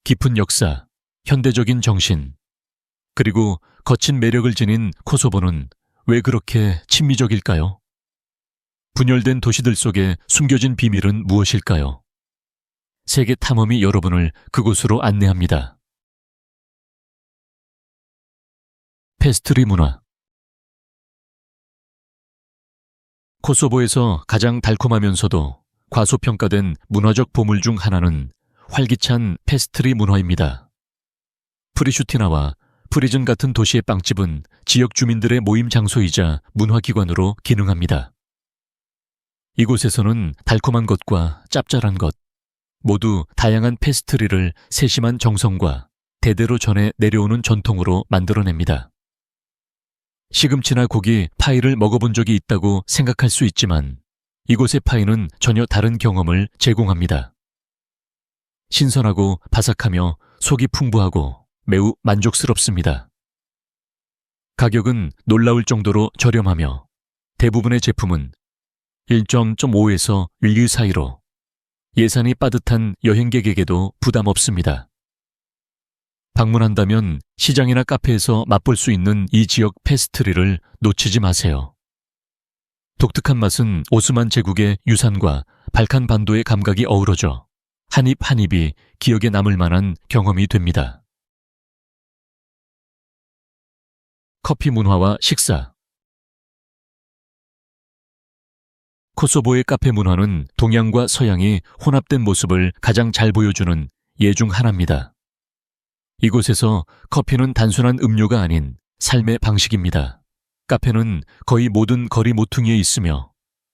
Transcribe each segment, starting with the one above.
깊은 역사, 현대적인 정신, 그리고 거친 매력을 지닌 코소보는 왜 그렇게 친미적일까요? 분열된 도시들 속에 숨겨진 비밀은 무엇일까요? 세계 탐험이 여러분을 그곳으로 안내합니다. 페스트리 문화. 코소보에서 가장 달콤하면서도 과소평가된 문화적 보물 중 하나는 활기찬 페스트리 문화입니다. 프리슈티나와 프리즌 같은 도시의 빵집은 지역 주민들의 모임 장소이자 문화기관으로 기능합니다. 이곳에서는 달콤한 것과 짭짤한 것, 모두 다양한 페스트리를 세심한 정성과 대대로 전해 내려오는 전통으로 만들어냅니다. 시금치나 고기, 파이를 먹어본 적이 있다고 생각할 수 있지만 이곳의 파이는 전혀 다른 경험을 제공합니다. 신선하고 바삭하며 속이 풍부하고 매우 만족스럽습니다. 가격은 놀라울 정도로 저렴하며 대부분의 제품은 1.5에서 1유 사이로 예산이 빠듯한 여행객에게도 부담 없습니다. 방문한다면 시장이나 카페에서 맛볼 수 있는 이 지역 페스트리를 놓치지 마세요. 독특한 맛은 오스만 제국의 유산과 발칸 반도의 감각이 어우러져 한 입 한 입이 기억에 남을 만한 경험이 됩니다. 커피 문화와 식사. 코소보의 카페 문화는 동양과 서양이 혼합된 모습을 가장 잘 보여주는 예 중 하나입니다. 이곳에서 커피는 단순한 음료가 아닌 삶의 방식입니다. 카페는 거의 모든 거리 모퉁이에 있으며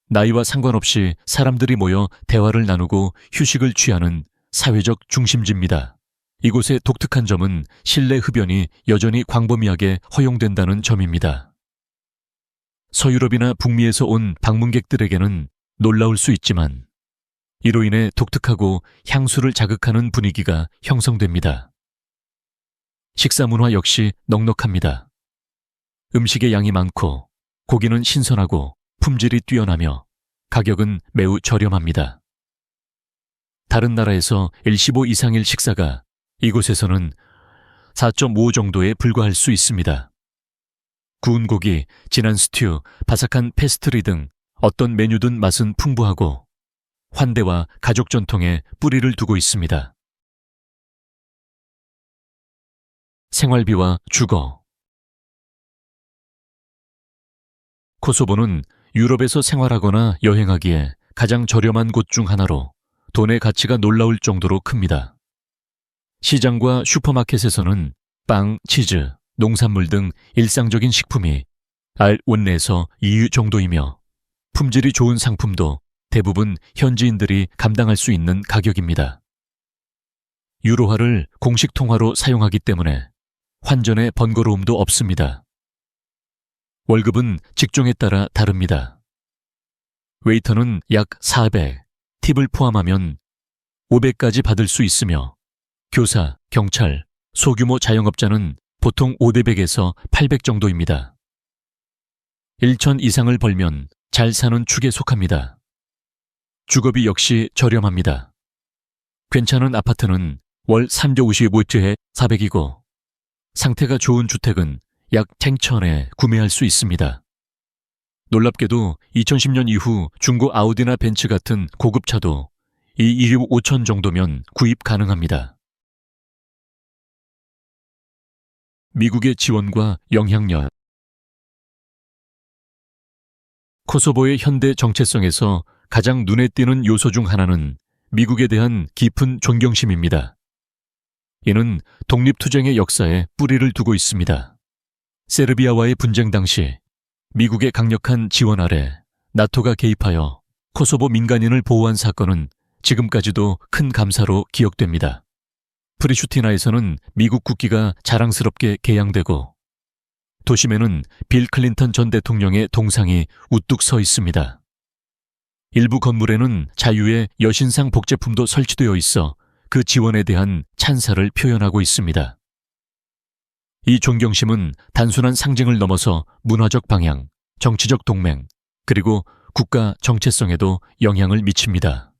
나이와 상관없이 사람들이 모여 대화를 나누고 휴식을 취하는 사회적 중심지입니다. 이곳의 독특한 점은 실내 흡연이 여전히 광범위하게 허용된다는 점입니다. 서유럽이나 북미에서 온 방문객들에게는 놀라울 수 있지만 이로 인해 독특하고 향수를 자극하는 분위기가 형성됩니다. 식사 문화 역시 넉넉합니다. 음식의 양이 많고 고기는 신선하고 품질이 뛰어나며 가격은 매우 저렴합니다. 다른 나라에서 일시보 이상일 식사가 이곳에서는 4.5 정도에 불과할 수 있습니다. 구운 고기, 진한 스튜, 바삭한 페스트리 등 어떤 메뉴든 맛은 풍부하고 환대와 가족 전통에 뿌리를 두고 있습니다. 생활비와 주거. 코소보는 유럽에서 생활하거나 여행하기에 가장 저렴한 곳 중 하나로 돈의 가치가 놀라울 정도로 큽니다. 시장과 슈퍼마켓에서는 빵, 치즈, 농산물 등 일상적인 식품이 알 원내에서 2유 정도이며 품질이 좋은 상품도 대부분 현지인들이 감당할 수 있는 가격입니다. 유로화를 공식 통화로 사용하기 때문에 환전의 번거로움도 없습니다. 월급은 직종에 따라 다릅니다. 웨이터는 약 400, 팁을 포함하면 500까지 받을 수 있으며 교사, 경찰, 소규모 자영업자는 보통 500에서 800 정도입니다. 1천 이상을 벌면 잘 사는 축에 속합니다. 주거비 역시 저렴합니다. 괜찮은 아파트는 월 355주에 400이고 상태가 좋은 주택은 약 1000에 구매할 수 있습니다. 놀랍게도 2010년 이후 중고 아우디나 벤츠 같은 고급차도 이 1유 5천 정도면 구입 가능합니다. 미국의 지원과 영향력. 코소보의 현대 정체성에서 가장 눈에 띄는 요소 중 하나는 미국에 대한 깊은 존경심입니다. 이는 독립투쟁의 역사에 뿌리를 두고 있습니다. 세르비아와의 분쟁 당시 미국의 강력한 지원 아래 나토가 개입하여 코소보 민간인을 보호한 사건은 지금까지도 큰 감사로 기억됩니다. 프리슈티나에서는 미국 국기가 자랑스럽게 개양되고 도심에는 빌 클린턴 전 대통령의 동상이 우뚝 서 있습니다. 일부 건물에는 자유의 여신상 복제품도 설치되어 있어 그 지원에 대한 찬사를 표현하고 있습니다. 이 존경심은 단순한 상징을 넘어서 문화적 방향, 정치적 동맹, 그리고 국가 정체성에도 영향을 미칩니다.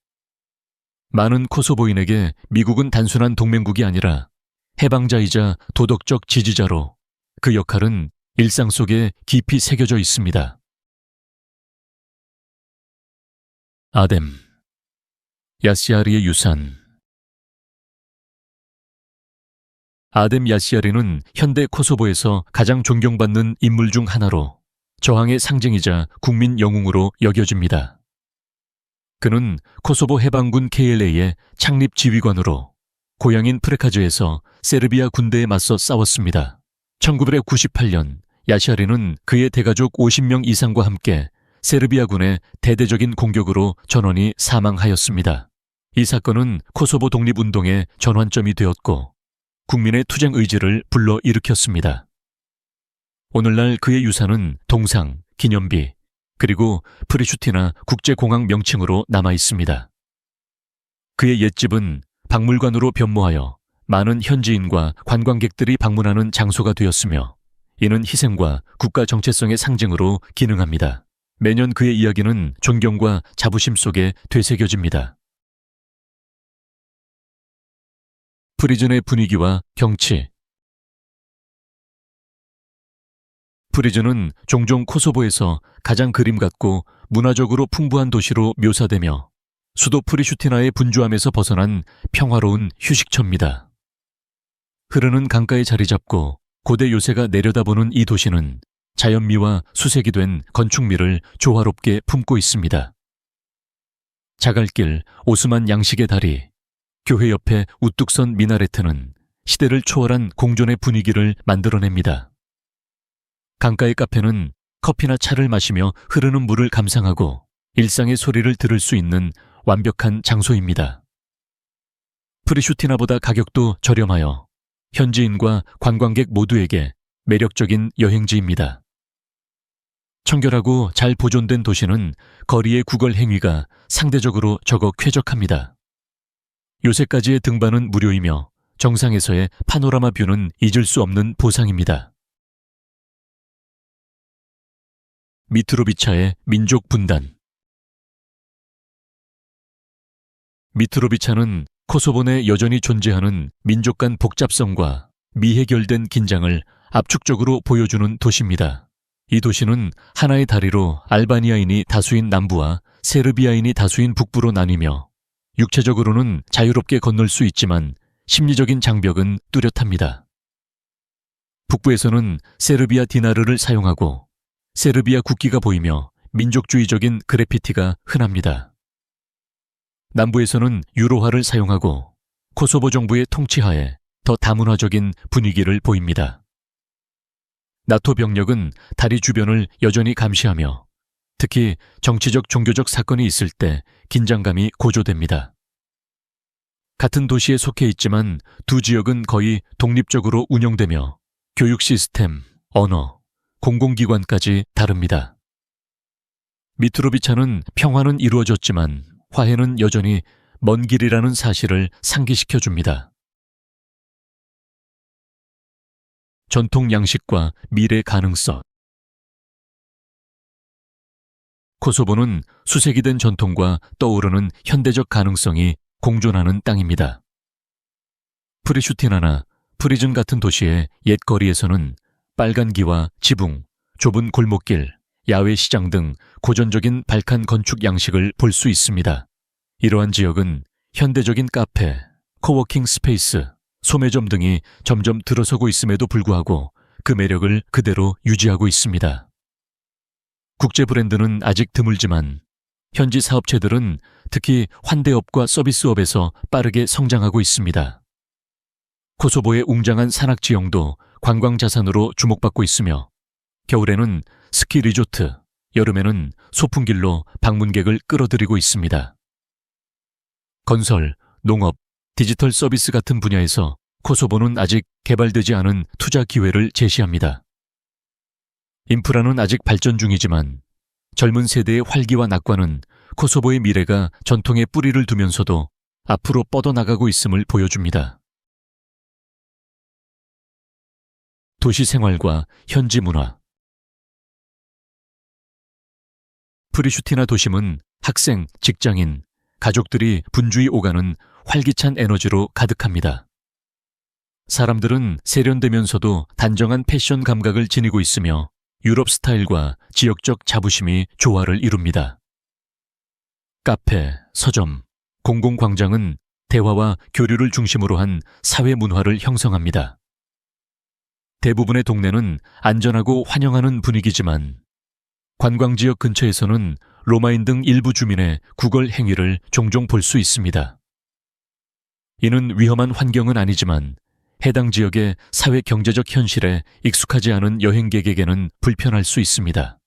많은 코소보인에게 미국은 단순한 동맹국이 아니라 해방자이자 도덕적 지지자로 그 역할은 일상 속에 깊이 새겨져 있습니다. 아뎀, 야시아리의 유산. 아뎀 야시아리는 현대 코소보에서 가장 존경받는 인물 중 하나로 저항의 상징이자 국민 영웅으로 여겨집니다. 그는 코소보 해방군 KLA의 창립 지휘관으로 고향인 프레카즈에서 세르비아 군대에 맞서 싸웠습니다. 1998년 야시아리는 그의 대가족 50명 이상과 함께 세르비아군의 대대적인 공격으로 전원이 사망하였습니다. 이 사건은 코소보 독립운동의 전환점이 되었고 국민의 투쟁 의지를 불러일으켰습니다. 오늘날 그의 유산은 동상, 기념비, 그리고 프리슈티나 국제공항 명칭으로 남아 있습니다. 그의 옛집은 박물관으로 변모하여 많은 현지인과 관광객들이 방문하는 장소가 되었으며 이는 희생과 국가 정체성의 상징으로 기능합니다. 매년 그의 이야기는 존경과 자부심 속에 되새겨집니다. 프리즌의 분위기와 경치. 프리즌은 종종 코소보에서 가장 그림 같고 문화적으로 풍부한 도시로 묘사되며 수도 프리슈티나의 분주함에서 벗어난 평화로운 휴식처입니다. 흐르는 강가에 자리 잡고 고대 요새가 내려다보는 이 도시는 자연미와 수색이 된 건축미를 조화롭게 품고 있습니다. 자갈길, 오스만 양식의 다리, 교회 옆에 우뚝 선 미나레트는 시대를 초월한 공존의 분위기를 만들어냅니다. 강가의 카페는 커피나 차를 마시며 흐르는 물을 감상하고 일상의 소리를 들을 수 있는 완벽한 장소입니다. 프리슈티나보다 가격도 저렴하여 현지인과 관광객 모두에게 매력적인 여행지입니다. 청결하고 잘 보존된 도시는 거리의 구걸 행위가 상대적으로 적어 쾌적합니다. 요새까지의 등반은 무료이며 정상에서의 파노라마 뷰는 잊을 수 없는 보상입니다. 미트로비차의 민족 분단. 미트로비차는 코소보 내 여전히 존재하는 민족 간 복잡성과 미해결된 긴장을 압축적으로 보여주는 도시입니다. 이 도시는 하나의 다리로 알바니아인이 다수인 남부와 세르비아인이 다수인 북부로 나뉘며 육체적으로는 자유롭게 건널 수 있지만 심리적인 장벽은 뚜렷합니다. 북부에서는 세르비아 디나르를 사용하고 세르비아 국기가 보이며 민족주의적인 그래피티가 흔합니다. 남부에서는 유로화를 사용하고 코소보 정부의 통치하에 더 다문화적인 분위기를 보입니다. 나토 병력은 다리 주변을 여전히 감시하며 특히 정치적 종교적 사건이 있을 때 긴장감이 고조됩니다. 같은 도시에 속해 있지만 두 지역은 거의 독립적으로 운영되며 교육 시스템, 언어, 공공기관까지 다릅니다. 미트로비차는 평화는 이루어졌지만 화해는 여전히 먼 길이라는 사실을 상기시켜줍니다. 전통 양식과 미래 가능성. 코소보는 수색이 된 전통과 떠오르는 현대적 가능성이 공존하는 땅입니다. 프리슈티나나 프리즌 같은 도시의 옛거리에서는 빨간기와 지붕, 좁은 골목길, 야외 시장 등 고전적인 발칸 건축 양식을 볼 수 있습니다. 이러한 지역은 현대적인 카페, 코워킹 스페이스, 소매점 등이 점점 들어서고 있음에도 불구하고 그 매력을 그대로 유지하고 있습니다. 국제 브랜드는 아직 드물지만 현지 사업체들은 특히 환대업과 서비스업에서 빠르게 성장하고 있습니다. 코소보의 웅장한 산악 지형도 관광 자산으로 주목받고 있으며 겨울에는 스키 리조트, 여름에는 소풍길로 방문객을 끌어들이고 있습니다. 건설, 농업, 디지털 서비스 같은 분야에서 코소보는 아직 개발되지 않은 투자 기회를 제시합니다. 인프라는 아직 발전 중이지만 젊은 세대의 활기와 낙관은 코소보의 미래가 전통에 뿌리를 두면서도 앞으로 뻗어나가고 있음을 보여줍니다. 도시 생활과 현지 문화. 프리슈티나 도심은 학생, 직장인, 가족들이 분주히 오가는 활기찬 에너지로 가득합니다. 사람들은 세련되면서도 단정한 패션 감각을 지니고 있으며 유럽 스타일과 지역적 자부심이 조화를 이룹니다. 카페, 서점, 공공광장은 대화와 교류를 중심으로 한 사회 문화를 형성합니다. 대부분의 동네는 안전하고 환영하는 분위기지만 관광지역 근처에서는 로마인 등 일부 주민의 구걸 행위를 종종 볼 수 있습니다. 이는 위험한 환경은 아니지만 해당 지역의 사회 경제적 현실에 익숙하지 않은 여행객에게는 불편할 수 있습니다.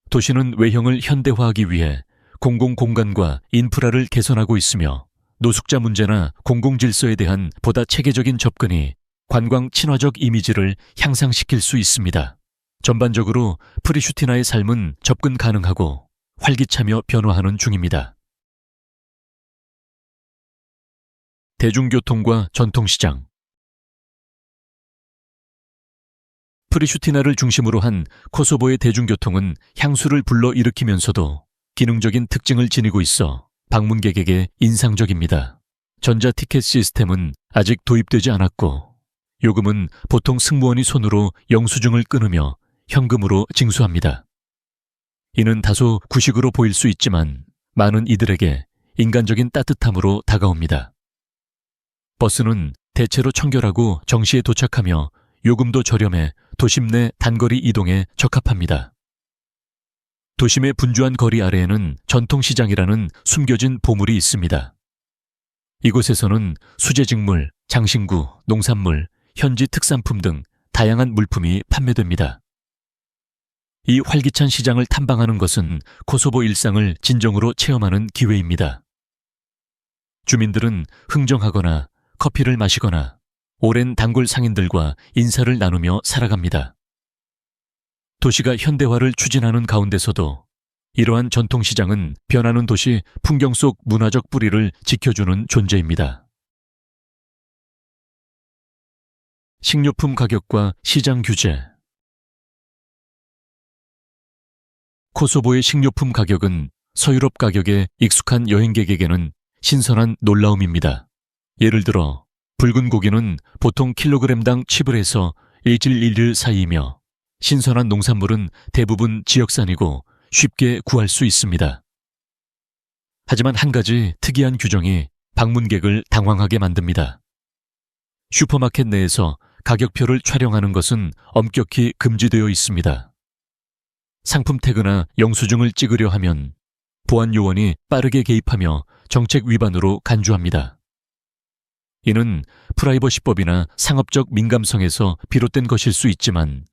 도시는 외형을 현대화하기 위해 공공공간과 인프라를 개선하고 있으며 노숙자 문제나 공공질서에 대한 보다 체계적인 접근이 관광 친화적 이미지를 향상시킬 수 있습니다. 전반적으로 프리슈티나의 삶은 접근 가능하고 활기차며 변화하는 중입니다. 대중교통과 전통시장. 프리슈티나를 중심으로 한 코소보의 대중교통은 향수를 불러일으키면서도 기능적인 특징을 지니고 있어 방문객에게 인상적입니다. 전자티켓 시스템은 아직 도입되지 않았고 요금은 보통 승무원이 손으로 영수증을 끊으며 현금으로 징수합니다. 이는 다소 구식으로 보일 수 있지만 많은 이들에게 인간적인 따뜻함으로 다가옵니다. 버스는 대체로 청결하고 정시에 도착하며 요금도 저렴해 도심 내 단거리 이동에 적합합니다. 도심의 분주한 거리 아래에는 전통시장이라는 숨겨진 보물이 있습니다. 이곳에서는 수제직물, 장신구, 농산물, 현지 특산품 등 다양한 물품이 판매됩니다. 이 활기찬 시장을 탐방하는 것은 코소보 일상을 진정으로 체험하는 기회입니다. 주민들은 흥정하거나 커피를 마시거나 오랜 단골 상인들과 인사를 나누며 살아갑니다. 도시가 현대화를 추진하는 가운데서도 이러한 전통시장은 변하는 도시 풍경 속 문화적 뿌리를 지켜주는 존재입니다. 식료품 가격과 시장 규제. 코소보의 식료품 가격은 서유럽 가격에 익숙한 여행객에게는 신선한 놀라움입니다. 예를 들어 붉은 고기는 보통 킬로그램당 7불에서 1.1일 사이이며 신선한 농산물은 대부분 지역산이고 쉽게 구할 수 있습니다. 하지만 한 가지 특이한 규정이 방문객을 당황하게 만듭니다. 슈퍼마켓 내에서 가격표를 촬영하는 것은 엄격히 금지되어 있습니다. 상품 태그나 영수증을 찍으려 하면 보안 요원이 빠르게 개입하며 정책 위반으로 간주합니다. 이는 프라이버시법이나 상업적 민감성에서 비롯된 것일 수 있지만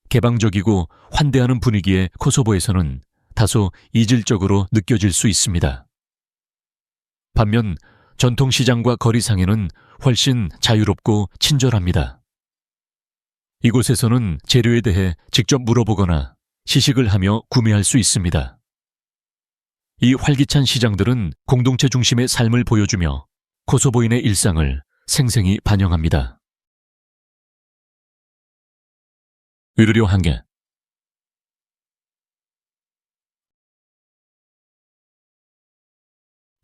개방적이고 환대하는 분위기의 코소보에서는 다소 이질적으로 느껴질 수 있습니다. 반면 전통시장과 거리상에는 훨씬 자유롭고 친절합니다. 이곳에서는 재료에 대해 직접 물어보거나 시식을 하며 구매할 수 있습니다. 이 활기찬 시장들은 공동체 중심의 삶을 보여주며 코소보인의 일상을 생생히 반영합니다. 의료 한계.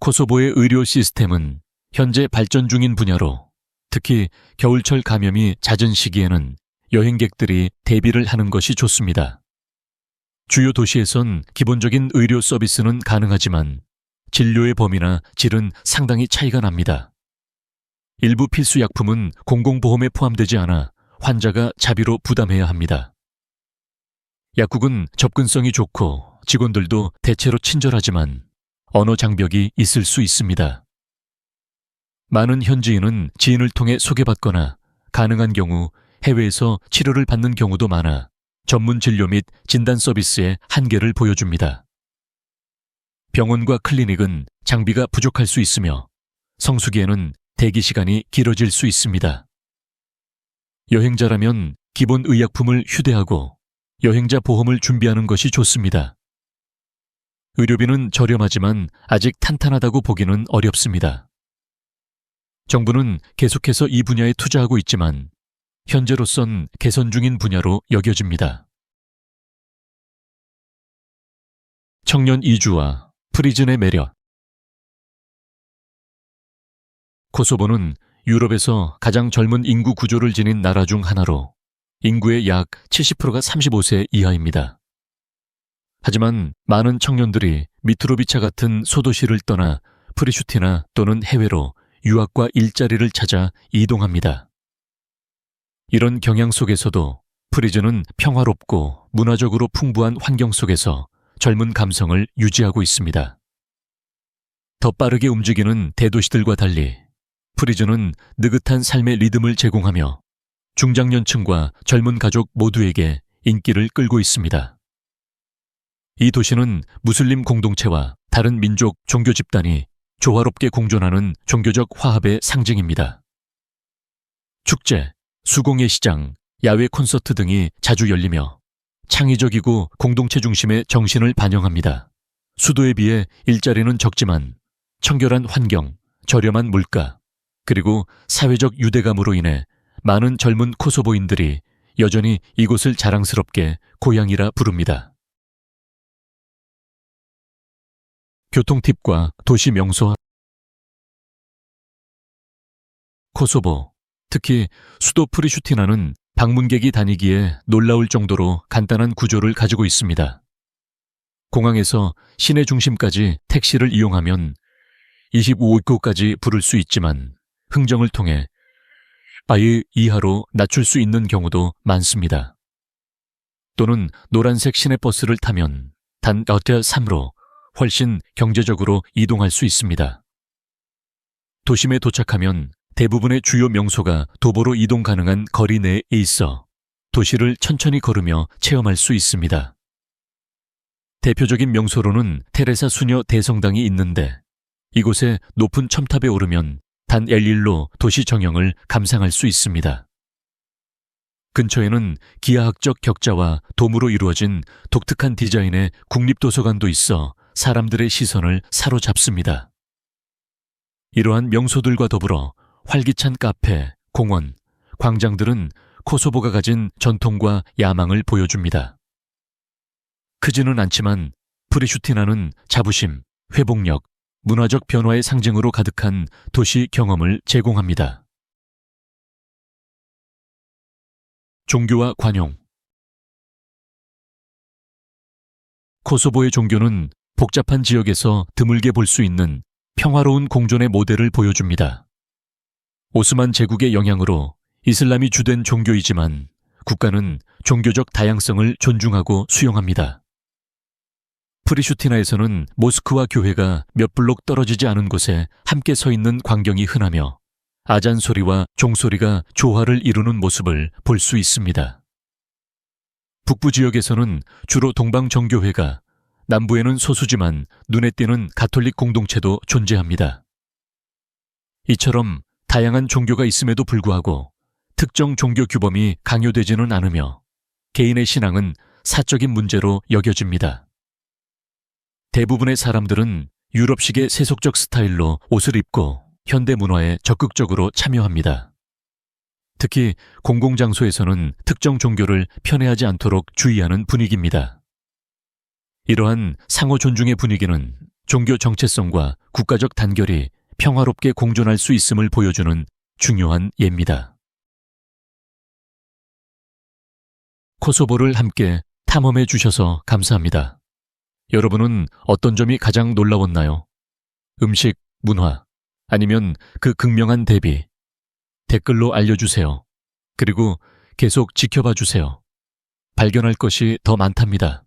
코소보의 의료 시스템은 현재 발전 중인 분야로 특히 겨울철 감염이 잦은 시기에는 여행객들이 대비를 하는 것이 좋습니다. 주요 도시에선 기본적인 의료 서비스는 가능하지만 진료의 범위나 질은 상당히 차이가 납니다. 일부 필수 약품은 공공보험에 포함되지 않아 환자가 자비로 부담해야 합니다. 약국은 접근성이 좋고 직원들도 대체로 친절하지만 언어 장벽이 있을 수 있습니다. 많은 현지인은 지인을 통해 소개받거나 가능한 경우 해외에서 치료를 받는 경우도 많아 전문 진료 및 진단 서비스의 한계를 보여줍니다. 병원과 클리닉은 장비가 부족할 수 있으며 성수기에는 대기 시간이 길어질 수 있습니다. 여행자라면 기본 의약품을 휴대하고 여행자 보험을 준비하는 것이 좋습니다. 의료비는 저렴하지만 아직 탄탄하다고 보기는 어렵습니다. 정부는 계속해서 이 분야에 투자하고 있지만 현재로선 개선 중인 분야로 여겨집니다. 청년 이주와 프리즌의 매력. 코소보는 유럽에서 가장 젊은 인구 구조를 지닌 나라 중 하나로 인구의 약 70%가 35세 이하입니다. 하지만 많은 청년들이 미트로비차 같은 소도시를 떠나 프리슈티나 또는 해외로 유학과 일자리를 찾아 이동합니다. 이런 경향 속에서도 프리즈는 평화롭고 문화적으로 풍부한 환경 속에서 젊은 감성을 유지하고 있습니다. 더 빠르게 움직이는 대도시들과 달리 프리즈는 느긋한 삶의 리듬을 제공하며 중장년층과 젊은 가족 모두에게 인기를 끌고 있습니다. 이 도시는 무슬림 공동체와 다른 민족 종교 집단이 조화롭게 공존하는 종교적 화합의 상징입니다. 축제, 수공예 시장, 야외 콘서트 등이 자주 열리며 창의적이고 공동체 중심의 정신을 반영합니다. 수도에 비해 일자리는 적지만 청결한 환경, 저렴한 물가, 그리고 사회적 유대감으로 인해 많은 젊은 코소보인들이 여전히 이곳을 자랑스럽게 고향이라 부릅니다. 교통 팁과 도시 명소. 코소보, 특히 수도 프리슈티나는 방문객이 다니기에 놀라울 정도로 간단한 구조를 가지고 있습니다. 공항에서 시내 중심까지 택시를 이용하면 25km까지 부를 수 있지만 흥정을 통해 아예 이하로 낮출 수 있는 경우도 많습니다. 또는 노란색 시내버스를 타면 단 어tel 3로 훨씬 경제적으로 이동할 수 있습니다. 도심에 도착하면 대부분의 주요 명소가 도보로 이동 가능한 거리 내에 있어 도시를 천천히 걸으며 체험할 수 있습니다. 대표적인 명소로는 테레사 수녀 대성당이 있는데 이곳에 높은 첨탑에 오르면 단 L1로 도시 정형을 감상할 수 있습니다. 근처에는 기하학적 격자와 도무로 이루어진 독특한 디자인의 국립도서관도 있어 사람들의 시선을 사로잡습니다. 이러한 명소들과 더불어 활기찬 카페, 공원, 광장들은 코소보가 가진 전통과 야망을 보여줍니다. 크지는 않지만 프리슈티나는 자부심, 회복력, 문화적 변화의 상징으로 가득한 도시 경험을 제공합니다. 종교와 관용. 코소보의 종교는 복잡한 지역에서 드물게 볼 수 있는 평화로운 공존의 모델을 보여줍니다. 오스만 제국의 영향으로 이슬람이 주된 종교이지만 국가는 종교적 다양성을 존중하고 수용합니다. 프리슈티나에서는 모스크와 교회가 몇 블록 떨어지지 않은 곳에 함께 서 있는 광경이 흔하며 아잔 소리와 종소리가 조화를 이루는 모습을 볼 수 있습니다. 북부 지역에서는 주로 동방 정교회가, 남부에는 소수지만 눈에 띄는 가톨릭 공동체도 존재합니다. 이처럼 다양한 종교가 있음에도 불구하고 특정 종교 규범이 강요되지는 않으며 개인의 신앙은 사적인 문제로 여겨집니다. 대부분의 사람들은 유럽식의 세속적 스타일로 옷을 입고 현대 문화에 적극적으로 참여합니다. 특히 공공장소에서는 특정 종교를 편애하지 않도록 주의하는 분위기입니다. 이러한 상호 존중의 분위기는 종교 정체성과 국가적 단결이 평화롭게 공존할 수 있음을 보여주는 중요한 예입니다. 코소보를 함께 탐험해 주셔서 감사합니다. 여러분은 어떤 점이 가장 놀라웠나요? 음식, 문화, 아니면 그 극명한 대비. 댓글로 알려주세요. 그리고 계속 지켜봐 주세요. 발견할 것이 더 많답니다.